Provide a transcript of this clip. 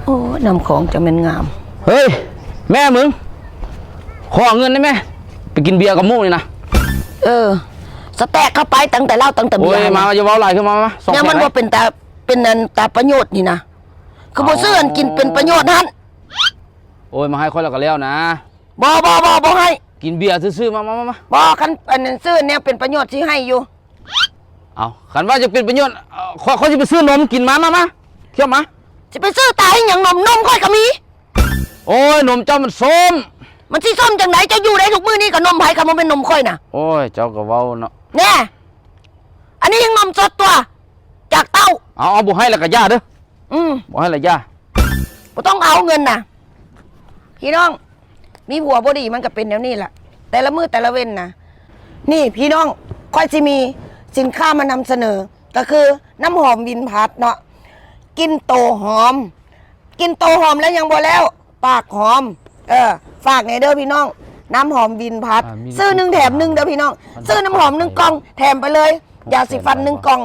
โอ้นำของจะเป็นงามเฮ้ยแม่มึงขอเงินได้ไหมไปกินเบียร์กับมู่นี่นะสแต็กเข้าไปตั้งแต่เล่าตั้งแต่เบียร์มาจะเว้าไหลขึ้นมาเนี่ยมันว่าเป็นตาประโยชน์นี่นะคือบ่ซื้อกินเป็นประโยชน์นั่นโอ้ยมาให้ค่อยแล้วก็แล้วนะบ่ให้กินเบียร์ซื้อมาบ่คันอันนั้นซื้อเนี่ยเป็นประโยชน์ที่ให้อยู่เอาคันว่าจะเป็นประโยชน์เขาจะไปซื้อนมกินมาเที่ยวมาจะไปซื้อตายอย่างนมค่อยก็มีโอ้ยนมเจ้ามันส้มมันที่ส้มจังไหนเจ้าอยู่ได้ทุกมื้อนี้กับนมไผ่กับมันเป็นนมค่อยน่ะโอ้ยเจ้าก็เว้าเนาะแน่อันนี้ยังนมสดตัวจากเต้าเอาบ่ให้แล้วก็ย่าเด้อบ่ให้แล้วย่าบ่ต้องเอาเงินน่ะพี่น้องมีผัวบ่ดีมันก็เป็นแนวนี้แหละแต่ละมื้อแต่ละเว้นนะนี่พี่น้องค่อยสิมีสินค้ามานำเสนอก็คือน้ำหอมวินพัดเนาะกินโตหอมแล้วยังบ่แล้วปากหอมฝากในเด้อพี่น้องน้ำหอมวินพัดซื้อ1 แถม 1เด้อพี่น้องซื้อน้ำหอม1 กล่องแถมไปเลยยาสีฟัน1 กล่อง